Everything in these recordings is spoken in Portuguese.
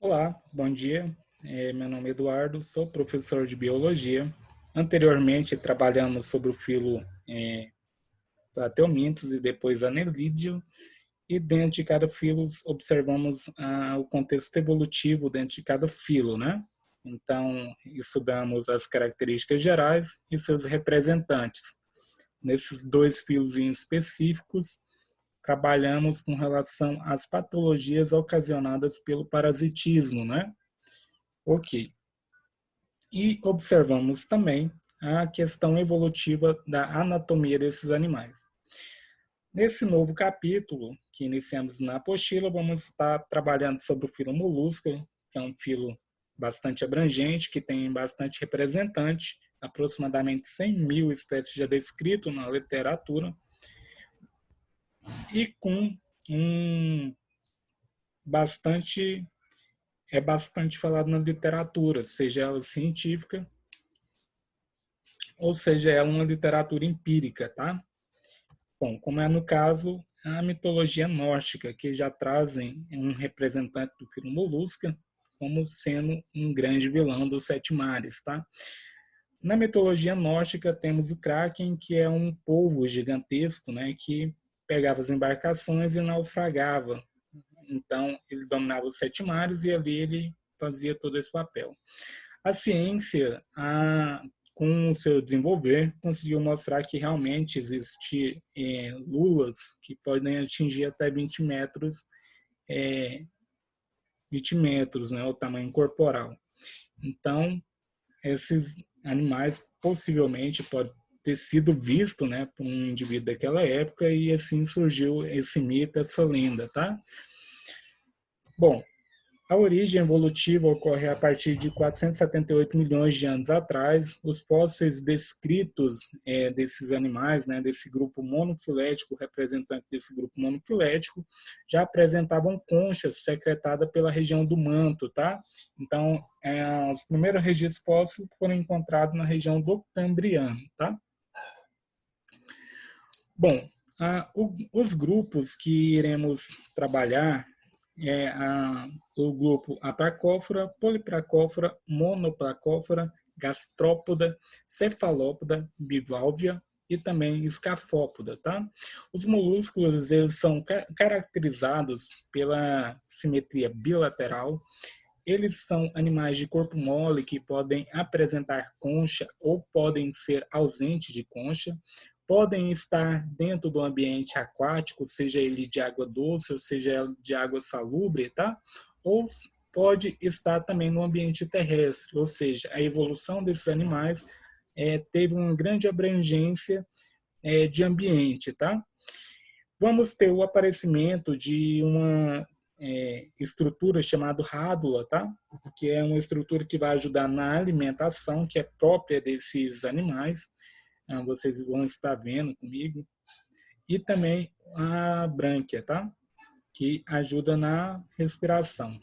Olá, bom dia. Meu nome é Eduardo, sou professor de biologia. Anteriormente trabalhamos sobre o filo Plateumintos e depois Anelídeo, e dentro de cada filo observamos o contexto evolutivo dentro de cada filo, né? Então, estudamos as características gerais e seus representantes. Nesses dois filos específicos, trabalhamos com relação às patologias ocasionadas pelo parasitismo, né? Ok. E observamos também a questão evolutiva da anatomia desses animais. Nesse novo capítulo, que iniciamos na apostila, vamos estar trabalhando sobre o filo Molusca, que é um filo bastante abrangente, que tem bastante representante, aproximadamente 100 mil espécies já descritas na literatura, e com um bastante bastante falado na literatura, seja ela científica ou seja ela uma literatura empírica, tá? Bom, como é no caso a mitologia nórdica, que já trazem um representante do filo Molusca como sendo um grande vilão dos sete mares, tá? Na mitologia nórdica temos o Kraken, que é um polvo gigantesco, né, que pegava as embarcações e naufragava. Então, ele dominava os sete mares e ali ele fazia todo esse papel. A ciência, com o seu desenvolver, conseguiu mostrar que realmente existem lulas que podem atingir até 20 metros, 20 metros, né, o tamanho corporal. Então, esses animais possivelmente podem ter sido visto, né, por um indivíduo daquela época e assim surgiu esse mito, essa lenda, tá? Bom, a origem evolutiva ocorre a partir de 478 milhões de anos atrás. Os fósseis descritos desses animais, né, desse grupo monofilético, representante desse grupo monofilético, já apresentavam conchas secretadas pela região do manto, tá? Então, os primeiros registros fósseis foram encontrados na região do Cambriano, tá? Bom, os grupos que iremos trabalhar o grupo Abracófora, Polibracófora, Monobracófora, Gastrópoda, Cefalópoda, Bivalvia e também Escafópoda, tá? Os molúsculos eles são caracterizados pela simetria bilateral. Eles são animais de corpo mole que podem apresentar concha ou podem ser ausentes de concha, podem estar dentro do ambiente aquático, seja ele de água doce ou seja ele de água salubre, tá? Ou pode estar também no ambiente terrestre, ou seja, a evolução desses animais teve uma grande abrangência de ambiente, tá? Vamos ter o aparecimento de uma estrutura chamada rádula, tá? Que é uma estrutura que vai ajudar na alimentação, que é própria desses animais. Vocês vão estar vendo comigo. E também a brânquia, tá? Que ajuda na respiração.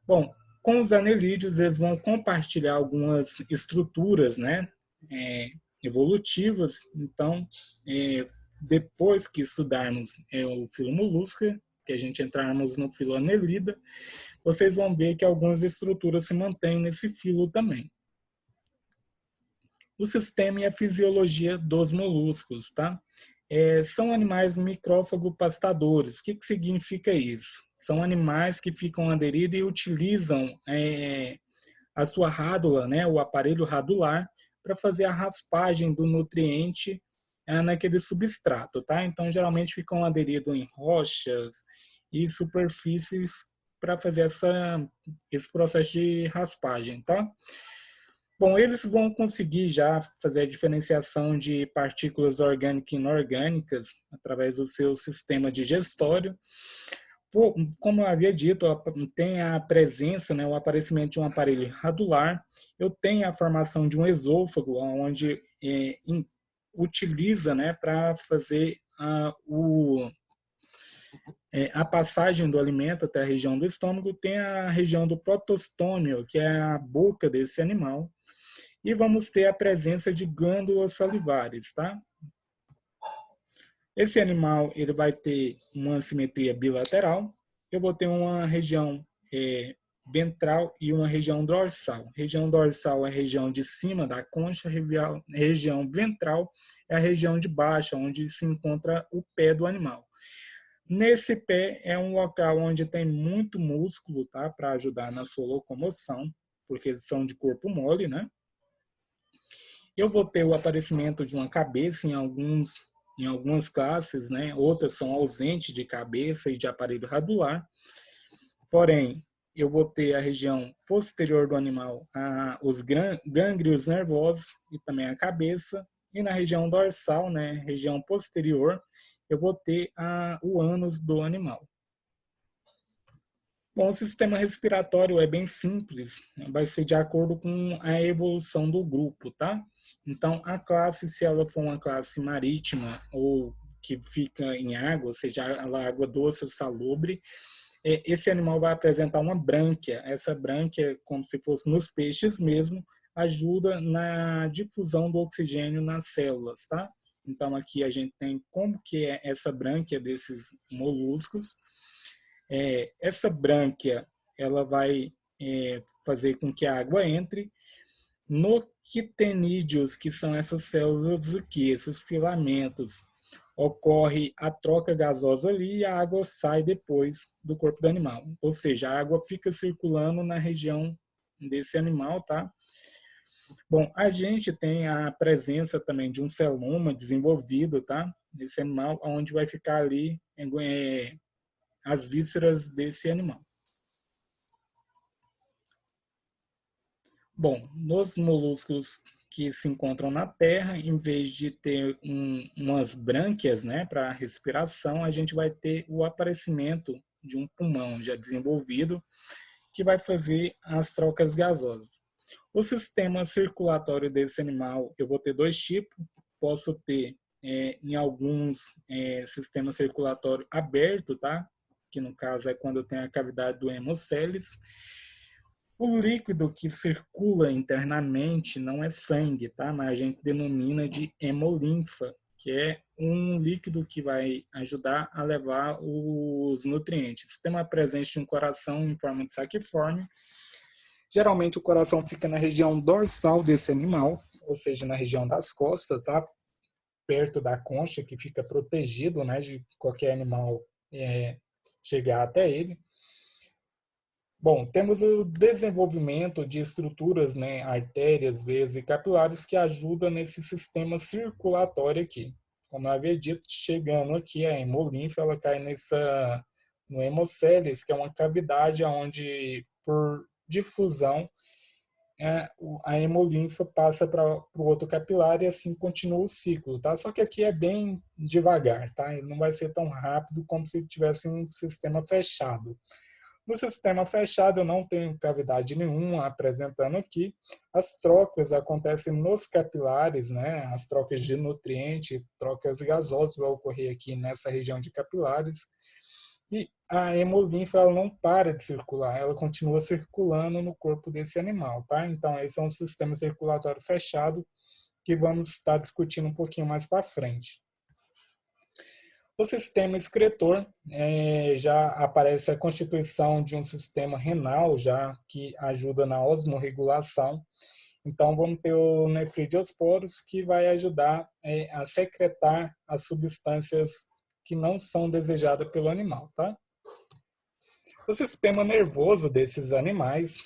Bom, com os anelídeos, eles vão compartilhar algumas estruturas, né? Evolutivas. Então, depois que estudarmos o filo Molusca, que a gente entrarmos no filo Annelida, vocês vão ver que algumas estruturas se mantêm nesse filo também. O sistema e a fisiologia dos moluscos, tá? São animais micrófago pastadores. O que significa isso? São animais que ficam aderidos e utilizam a sua rádula, né, o aparelho radular, para fazer a raspagem do nutriente naquele substrato, tá? Então, geralmente ficam aderidos em rochas e superfícies para fazer esse processo de raspagem, tá? Bom, eles vão conseguir já fazer a diferenciação de partículas orgânicas e inorgânicas através do seu sistema digestório. Como eu havia dito, tem a presença, né, o aparecimento de um aparelho radular, eu tenho a formação de um esôfago, onde utiliza, né, para fazer a passagem do alimento até a região do estômago, tem a região do protostômio, que é a boca desse animal, e vamos ter a presença de glândulas salivares, tá? Esse animal ele vai ter uma simetria bilateral. Eu vou ter uma região ventral e uma região dorsal. Região dorsal é a região de cima da concha, região ventral é a região de baixo, onde se encontra o pé do animal. Nesse pé é um local onde tem muito músculo, tá, para ajudar na sua locomoção, porque eles são de corpo mole, né? Eu vou ter o aparecimento de uma cabeça em algumas classes, né? Outras são ausentes de cabeça e de aparelho radular. Porém, eu vou ter a região posterior do animal, os gânglios nervosos e também a cabeça. E na região dorsal, né, região posterior, eu vou ter o ânus do animal. Bom, o sistema respiratório é bem simples, vai ser de acordo com a evolução do grupo, tá? Então, a classe, se ela for uma classe marítima ou que fica em água, seja água doce ou salubre, esse animal vai apresentar uma brânquia. Essa brânquia, como se fosse nos peixes mesmo, ajuda na difusão do oxigênio nas células, tá? Então, aqui a gente tem como que é essa brânquia desses moluscos. Essa brânquia, ela vai fazer com que a água entre no quitenídeos, que são essas células aqui, esses filamentos. Ocorre a troca gasosa ali e a água sai depois do corpo do animal. Ou seja, a água fica circulando na região desse animal, tá? Bom, a gente tem a presença também de um celoma desenvolvido, tá? Nesse animal, onde vai ficar ali as vísceras desse animal. Bom, nos moluscos que se encontram na Terra, em vez de ter umas brânquias, né, para respiração, a gente vai ter o aparecimento de um pulmão já desenvolvido que vai fazer as trocas gasosas. O sistema circulatório desse animal, eu vou ter dois tipos. Posso ter em alguns sistema circulatório aberto, tá? Que no caso é quando eu tenho a cavidade do hemocélis. O líquido que circula internamente não é sangue, tá? Mas a gente denomina de hemolinfa, que é um líquido que vai ajudar a levar os nutrientes. Tem uma presença de um coração em forma de saquiforme. Geralmente o coração fica na região dorsal desse animal, ou seja, na região das costas, tá? Perto da concha, que fica protegido, né, de qualquer animal chegar até ele. Bom, temos o desenvolvimento de estruturas, né, artérias, veias e capilares que ajudam nesse sistema circulatório aqui. Como eu havia dito, chegando aqui a hemolinfa, ela cai no hemocélis, que é uma cavidade onde, por difusão, a hemolinfa passa para o outro capilar e assim continua o ciclo, tá? Só que aqui é bem devagar, tá? Ele não vai ser tão rápido como se tivesse um sistema fechado. No sistema fechado, eu não tenho cavidade nenhuma apresentando aqui. As trocas acontecem nos capilares, né? As trocas de nutriente, trocas gasosas vão ocorrer aqui nessa região de capilares. E a hemolinfa ela não para de circular, ela continua circulando no corpo desse animal, tá? Então, esse é um sistema circulatório fechado que vamos estar discutindo um pouquinho mais para frente. O sistema excretor já aparece a constituição de um sistema renal já que ajuda na osmorregulação. Então vamos ter o nefridiosporos que vai ajudar a secretar as substâncias que não são desejadas pelo animal, tá? O sistema nervoso desses animais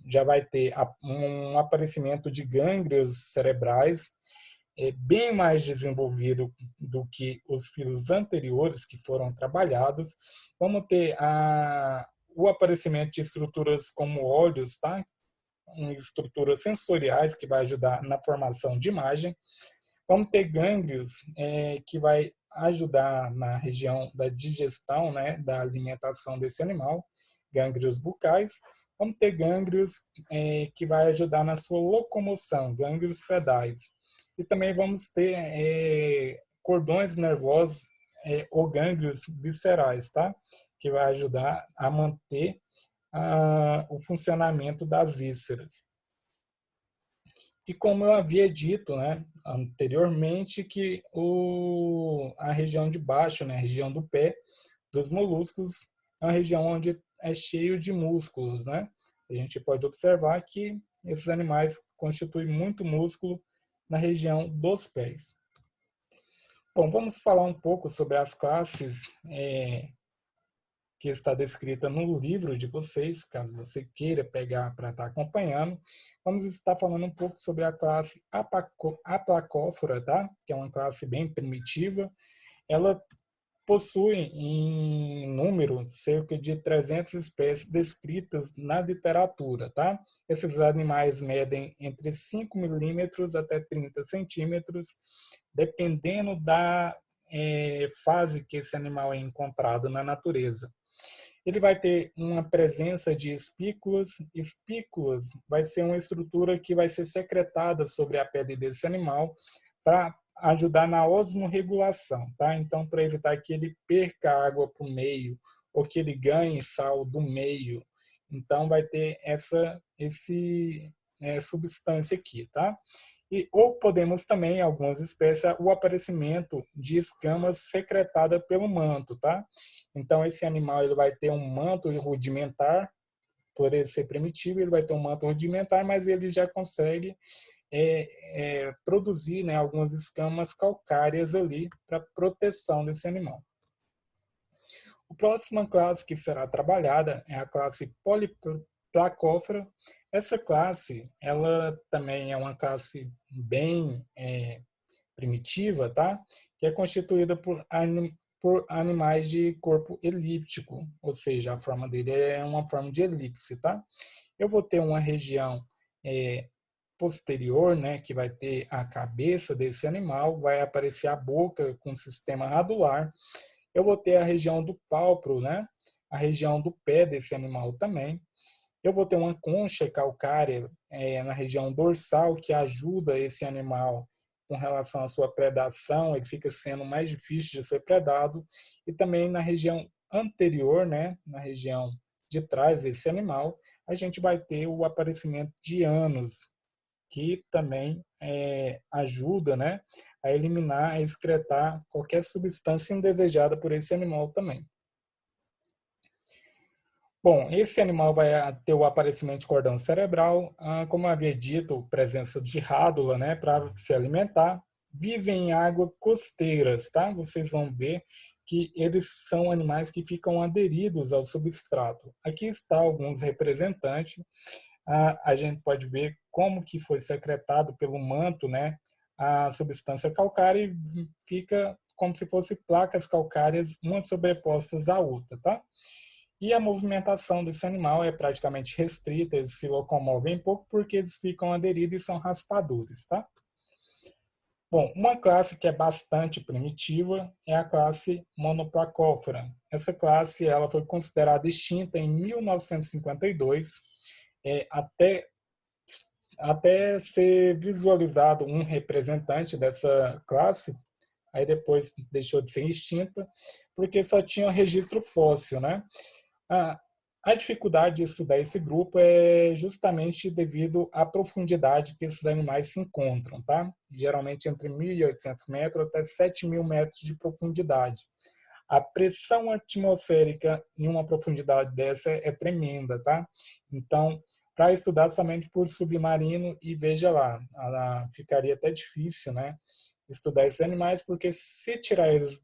já vai ter um aparecimento de gânglios cerebrais bem mais desenvolvido do que os filos anteriores que foram trabalhados. Vamos ter o aparecimento de estruturas como olhos, tá? Estruturas sensoriais que vai ajudar na formação de imagem. Vamos ter gânglios que vai ajudar na região da digestão, né, da alimentação desse animal, gânglios bucais. Vamos ter gânglios que vai ajudar na sua locomoção, gânglios pedais. E também vamos ter cordões nervosos ou gânglios viscerais, tá? Que vai ajudar a manter o funcionamento das vísceras. E como eu havia dito, né, anteriormente, que a região de baixo, né, a região do pé dos moluscos, é uma região onde é cheio de músculos, né? A gente pode observar que esses animais constituem muito músculo na região dos pés. Bom, vamos falar um pouco sobre as classes que está descrita no livro de vocês, caso você queira pegar para estar acompanhando. Vamos estar falando um pouco sobre a classe Aplacófora, tá? Que é uma classe bem primitiva. Ela possui em número cerca de 300 espécies descritas na literatura, tá? Esses animais medem entre 5 milímetros até 30 centímetros, dependendo da fase que esse animal é encontrado na natureza. Ele vai ter uma presença de espículas. Espículas vai ser uma estrutura que vai ser secretada sobre a pele desse animal para ajudar na osmorregulação, tá? Então, para evitar que ele perca água para o meio ou que ele ganhe sal do meio, então vai ter esse substância aqui, tá? Ou podemos também, em algumas espécies, o aparecimento de escamas secretada pelo manto, tá? Então, esse animal ele vai ter um manto rudimentar, por ele ser primitivo, ele vai ter um manto rudimentar, mas ele já consegue produzir, né, algumas escamas calcárias ali para proteção desse animal. A próxima classe que será trabalhada é a classe Polyplacófora. Essa classe, ela também é uma classe bem primitiva, tá? Que é constituída por animais de corpo elíptico, ou seja, a forma dele é uma forma de elipse, tá? Eu vou ter uma região posterior, né, que vai ter a cabeça desse animal, vai aparecer a boca com sistema radular. Eu vou ter a região do pálpebro, né, a região do pé desse animal também. Eu vou ter uma concha calcária na região dorsal que ajuda esse animal com relação à sua predação, ele fica sendo mais difícil de ser predado. E também na região anterior, né, na região de trás desse animal, a gente vai ter o aparecimento de ânus, que também ajuda, né, a eliminar, a excretar qualquer substância indesejada por esse animal também. Bom, esse animal vai ter o aparecimento de cordão cerebral, como eu havia dito, presença de rádula, né, para se alimentar. Vivem em águas costeiras, tá? Vocês vão ver que eles são animais que ficam aderidos ao substrato. Aqui está alguns representantes. A gente pode ver como que foi secretado pelo manto, né, a substância calcária e fica como se fossem placas calcárias, umas sobrepostas à outra, tá? E a movimentação desse animal é praticamente restrita, eles se locomovem pouco porque eles ficam aderidos e são raspadores, tá? Bom, uma classe que é bastante primitiva é a classe Monoplacófora. Essa classe ela foi considerada extinta em 1952, até ser visualizado um representante dessa classe, aí depois deixou de ser extinta, porque só tinha registro fóssil, né? A, a dificuldade de estudar esse grupo é justamente devido à profundidade que esses animais se encontram, tá? Geralmente entre 1.800 metros até 7.000 metros de profundidade. A pressão atmosférica em uma profundidade dessa é tremenda, tá? Então, para estudar somente por submarino, e veja lá, ficaria até difícil, né? Estudar esses animais, porque se tirar eles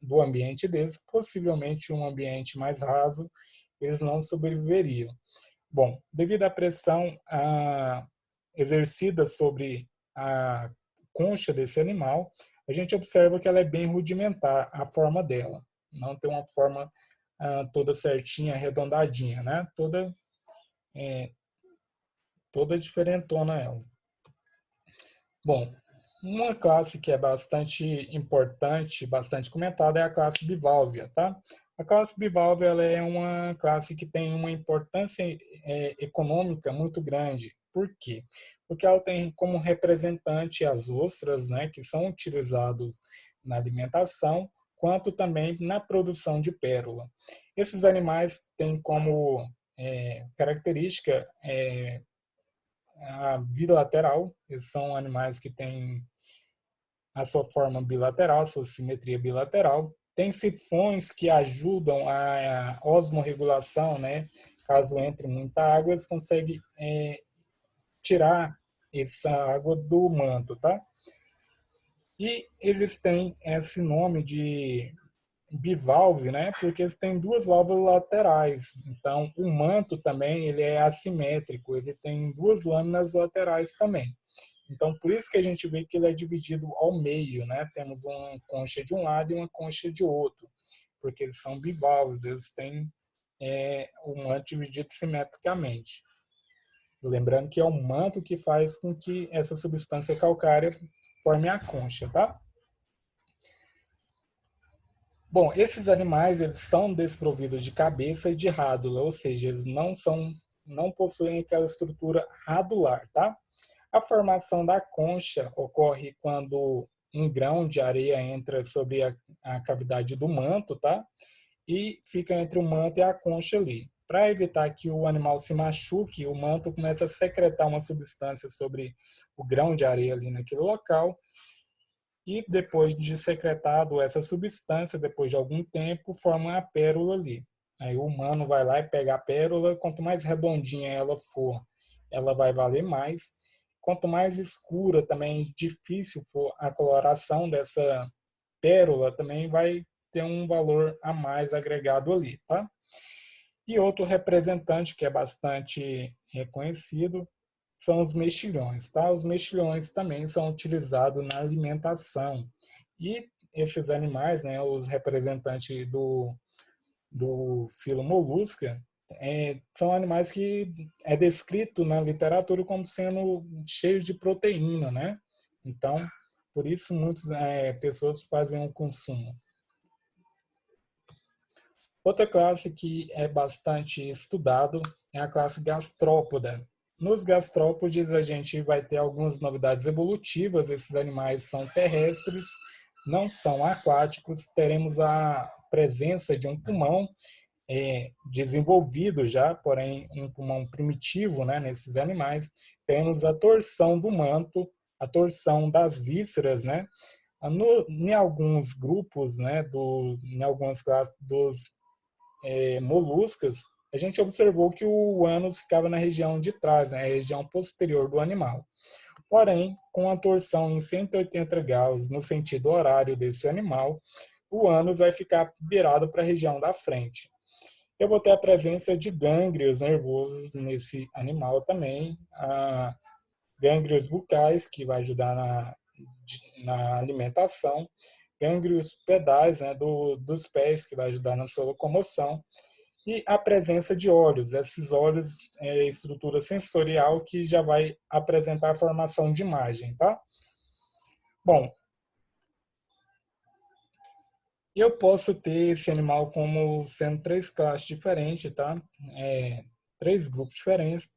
do ambiente deles, possivelmente um ambiente mais raso, eles não sobreviveriam. Bom, devido à pressão exercida sobre a concha desse animal, a gente observa que ela é bem rudimentar, a forma dela. Não tem uma forma toda certinha, arredondadinha, né? Toda diferentona ela. Bom, uma classe que é bastante importante, bastante comentada, é a classe Bivalvia, tá? A classe Bivalvia ela é uma classe que tem uma importância econômica muito grande. Por quê? Porque ela tem como representante as ostras, né, que são utilizados na alimentação, quanto também na produção de pérola. Esses animais têm como característica a bilateral, eles são animais que têm a sua forma bilateral, a sua simetria bilateral. Tem sifões que ajudam a osmorregulação, né? Caso entre muita água, eles conseguem tirar essa água do manto, tá? E eles têm esse nome de bivalve, né? Porque eles têm duas válvulas laterais. Então, o manto também ele é assimétrico, ele tem duas lâminas laterais também. Então, por isso que a gente vê que ele é dividido ao meio, né? Temos uma concha de um lado e uma concha de outro, porque eles são bivalves, eles têm o manto dividido simetricamente. Lembrando que é o manto que faz com que essa substância calcária forme a concha, tá? Bom, esses animais eles são desprovidos de cabeça e de rádula, ou seja, eles não possuem aquela estrutura radular, tá? A formação da concha ocorre quando um grão de areia entra sobre a cavidade do manto, tá? E fica entre o manto e a concha ali. Para evitar que o animal se machuque, o manto começa a secretar uma substância sobre o grão de areia ali naquele local. E depois de secretado essa substância, depois de algum tempo, forma a pérola ali. Aí o humano vai lá e pega a pérola, quanto mais redondinha ela for, ela vai valer mais. Quanto mais escura, também difícil for a coloração dessa pérola, também vai ter um valor a mais agregado ali, tá? E outro representante que é bastante reconhecido são os mexilhões, tá? Os mexilhões também são utilizados na alimentação. E esses animais, né, os representantes do filo molusca, são animais que é descrito na literatura como sendo cheios de proteína, né? Então, por isso muitas pessoas fazem o consumo. Outra classe que é bastante estudado é a classe gastrópoda. Nos gastrópodes, a gente vai ter algumas novidades evolutivas. Esses animais são terrestres, não são aquáticos. Teremos a presença de um pulmão desenvolvido já, porém um pulmão primitivo, né, nesses animais. Temos a torção do manto, a torção das vísceras, né? Em alguns grupos, né, em algumas classes dos moluscas, a gente observou que o ânus ficava na região de trás, né, a região posterior do animal. Porém, com a torção em 180 graus no sentido horário desse animal, o ânus vai ficar virado para a região da frente. Eu vou ter a presença de gânglios nervosos nesse animal também, gânglios bucais, que vai ajudar na alimentação, gânglios pedais, né, dos pés, que vai ajudar na sua locomoção, e a presença de olhos. Esses olhos é estrutura sensorial que já vai apresentar a formação de imagem, tá? Bom, eu posso ter esse animal como sendo três classes diferentes, tá? Três grupos diferentes,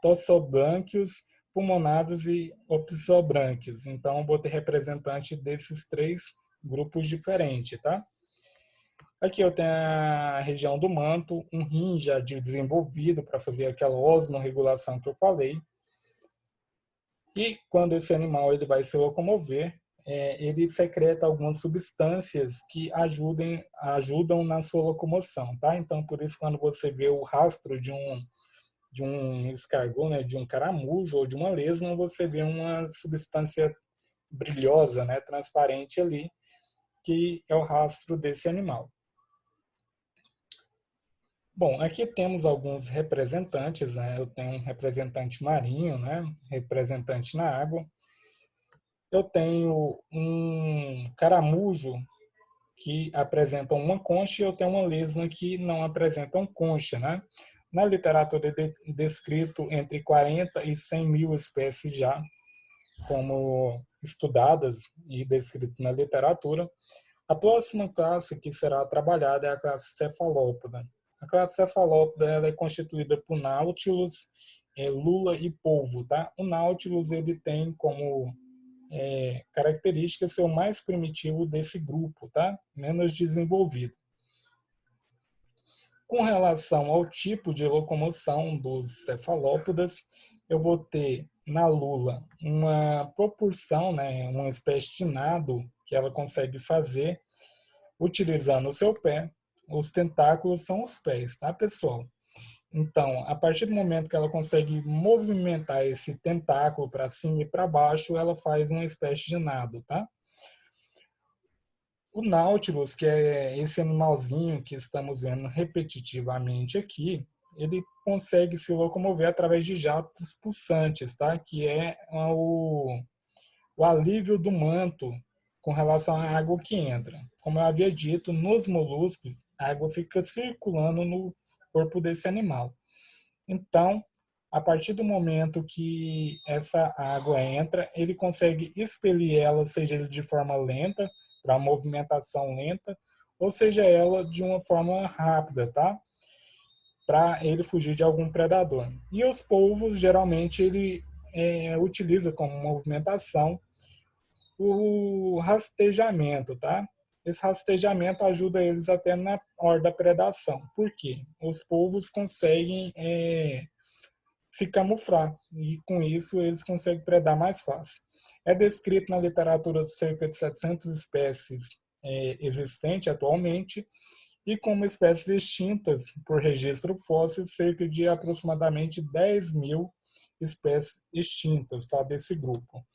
tossobranquios, pulmonados e opsobranquios. Então, eu vou ter representante desses três grupos diferentes, tá? Aqui eu tenho a região do manto, um rim já desenvolvido para fazer aquela osmorregulação que eu falei. E quando esse animal ele vai se locomover, ele secreta algumas substâncias que ajudam na sua locomoção, tá? Então, por isso, quando você vê o rastro de um escargot, né, de um caramujo ou de uma lesma, você vê uma substância brilhosa, né, transparente ali, que é o rastro desse animal. Bom, aqui temos alguns representantes, né? Eu tenho um representante marinho, né? Representante na água. Eu tenho um caramujo que apresenta uma concha e eu tenho uma lesma que não apresentam concha, né? Na literatura é descrito entre 40 e 100 mil espécies já como estudadas e descritas na literatura. A próxima classe que será trabalhada é a classe cefalópoda. A classe cefalópoda ela é constituída por náutilos, lula e polvo. Tá? O náutilos ele tem como característica ser o mais primitivo desse grupo, tá? Menos desenvolvido. Com relação ao tipo de locomoção dos cefalópodas, eu vou ter na lula uma propulsão, né, uma espécie de nado que ela consegue fazer utilizando o seu pé. Os tentáculos são os pés, tá, pessoal? Então, a partir do momento que ela consegue movimentar esse tentáculo para cima e para baixo, ela faz uma espécie de nado, tá? O Nautilus, que é esse animalzinho que estamos vendo repetitivamente aqui, ele consegue se locomover através de jatos pulsantes, tá? Que é o alívio do manto com relação à água que entra. Como eu havia dito, nos moluscos, a água fica circulando no corpo desse animal. Então, a partir do momento que essa água entra, ele consegue expelir ela, seja ele de forma lenta, para movimentação lenta, ou seja ela de uma forma rápida, tá? Para ele fugir de algum predador. E os polvos, geralmente, ele utiliza como movimentação o rastejamento, tá? Esse rastejamento ajuda eles até na hora da predação. Por quê? Os polvos conseguem se camuflar e com isso eles conseguem predar mais fácil. É descrito na literatura cerca de 700 espécies existentes atualmente e como espécies extintas por registro fóssil, cerca de aproximadamente 10.000 espécies extintas, tá, desse grupo.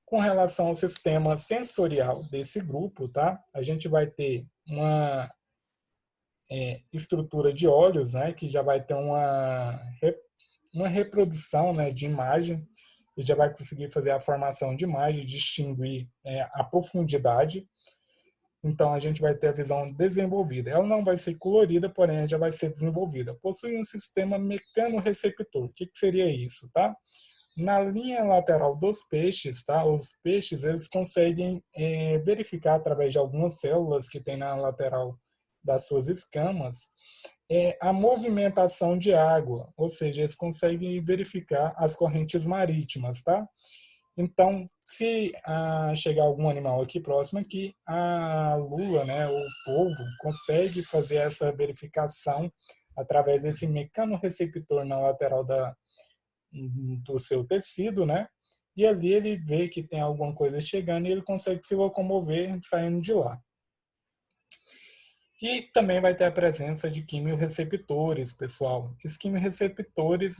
Com relação ao sistema sensorial desse grupo, tá, a gente vai ter uma estrutura de olhos, né, que já vai ter uma reprodução, né, de imagem, e já vai conseguir fazer a formação de imagem, distinguir a profundidade. Então, a gente vai ter a visão desenvolvida. Ela não vai ser colorida, porém, já vai ser desenvolvida. Possui um sistema mecanoreceptor. O que seria isso, tá? Na linha lateral dos peixes, tá? Os peixes, eles conseguem verificar através de algumas células que tem na lateral das suas escamas, a movimentação de água, ou seja, eles conseguem verificar as correntes marítimas, tá? Então, se chegar algum animal aqui próximo aqui, a lula, né, o polvo, consegue fazer essa verificação através desse mecanoreceptor na lateral do seu tecido, né? E ali ele vê que tem alguma coisa chegando e ele consegue se locomover saindo de lá. E também vai ter a presença de quimiorreceptores, pessoal. Os quimiorreceptores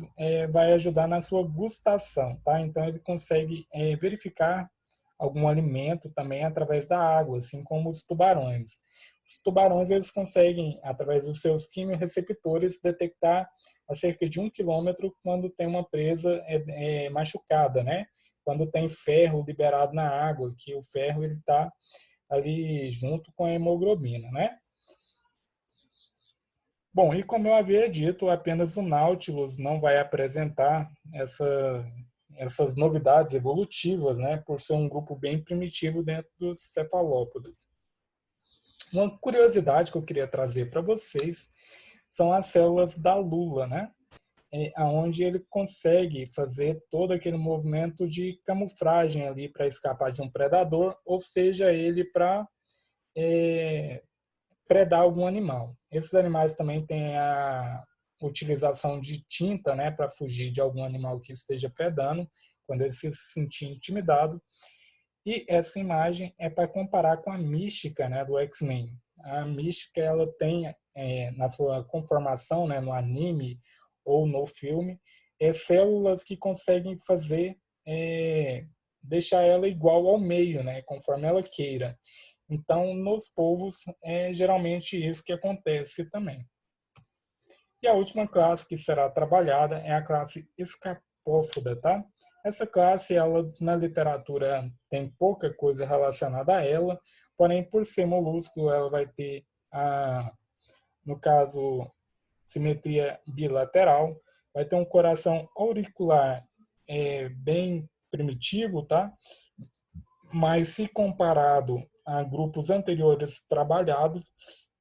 vai ajudar na sua gustação, tá? Então ele consegue verificar algum alimento também através da água, assim como os tubarões. Os tubarões eles conseguem, através dos seus quimiorreceptores, detectar a cerca de 1 quilômetro quando tem uma presa machucada, né? Quando tem ferro liberado na água, que o ferro ele está ali junto com a hemoglobina, né? Bom, e como eu havia dito, apenas o Nautilus não vai apresentar essas novidades evolutivas, né, por ser um grupo bem primitivo dentro dos cefalópodes. Uma curiosidade que eu queria trazer para vocês são as células da lula, né, aonde ele consegue fazer todo aquele movimento de camuflagem ali para escapar de um predador, ou seja, ele para predar algum animal. Esses animais também têm a utilização de tinta, né, para fugir de algum animal que esteja predando, quando ele se sentir intimidado. E essa imagem é para comparar com a mística, né, do X-Men. A mística ela tem na sua conformação, né, no anime ou no filme, células que conseguem fazer deixar ela igual ao meio, né, conforme ela queira. Então, nos polvos, é geralmente isso que acontece também. E a última classe que será trabalhada é a classe escapópoda, tá? Essa classe, ela na literatura tem pouca coisa relacionada a ela, porém, por ser molúsculo, ela vai ter, no caso, simetria bilateral, vai ter um coração auricular bem primitivo, tá? Mas se comparado a grupos anteriores trabalhados,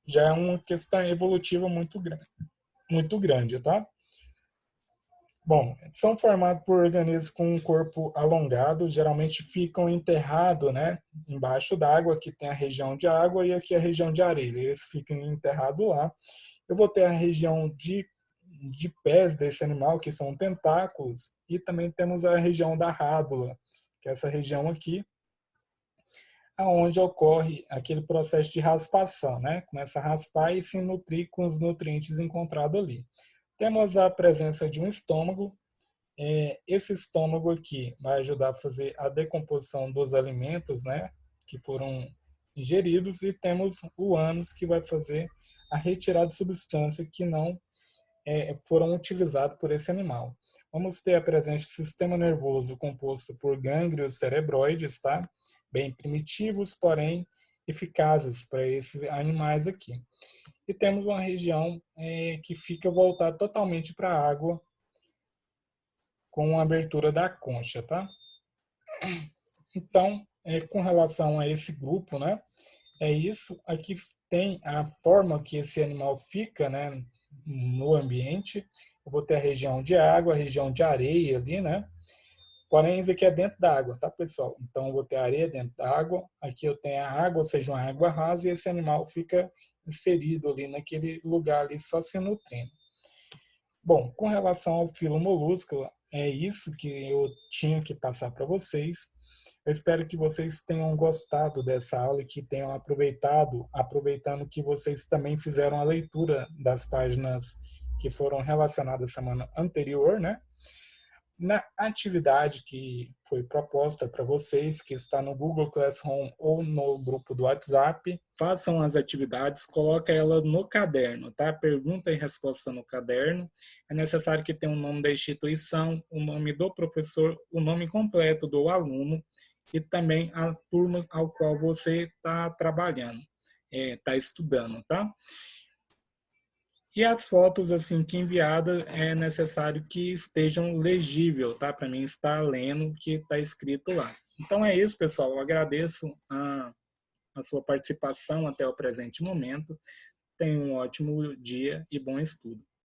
já é uma questão evolutiva muito grande, tá? Bom, são formados por organismos com um corpo alongado, geralmente ficam enterrados, né, embaixo d'água, aqui tem a região de água e aqui a região de areia, eles ficam enterrados lá. Eu vou ter a região de pés desse animal, que são tentáculos, e também temos a região da rádula, que é essa região aqui, aonde ocorre aquele processo de raspação, né? Começa a raspar e se nutrir com os nutrientes encontrados ali. Temos a presença de um estômago. Esse estômago aqui vai ajudar a fazer a decomposição dos alimentos, né? Que foram ingeridos, e temos o ânus, que vai fazer a retirada de substância que não foram utilizados por esse animal. Vamos ter a presença do sistema nervoso composto por gânglios cerebroides, tá? Bem primitivos, porém eficazes para esses animais aqui. E temos uma região que fica voltada totalmente para a água, com a abertura da concha, tá? Então, com relação a esse grupo, né? É isso. Aqui tem a forma que esse animal fica, né? No ambiente. Eu vou ter a região de água, a região de areia ali, né? Porém, isso aqui é dentro da água, tá, pessoal? Então, eu vou ter areia dentro da água. Aqui eu tenho a água, ou seja, uma água rasa, e esse animal fica inserido ali naquele lugar ali, só se nutrindo. Bom, com relação ao filo molusco, é isso que eu tinha que passar para vocês. Eu espero que vocês tenham gostado dessa aula e que tenham aproveitando que vocês também fizeram a leitura das páginas que foram relacionadas à semana anterior, né? Na atividade que foi proposta para vocês, que está no Google Classroom ou no grupo do WhatsApp, façam as atividades, coloquem ela no caderno, tá? Pergunta e resposta no caderno. É necessário que tenha o nome da instituição, o nome do professor, o nome completo do aluno e também a turma ao qual você está trabalhando, está estudando, tá? E as fotos assim que enviadas é necessário que estejam legível, tá? Para mim estar lendo o que está escrito lá. Então é isso, pessoal. Eu agradeço a sua participação até o presente momento. Tenha um ótimo dia e bom estudo.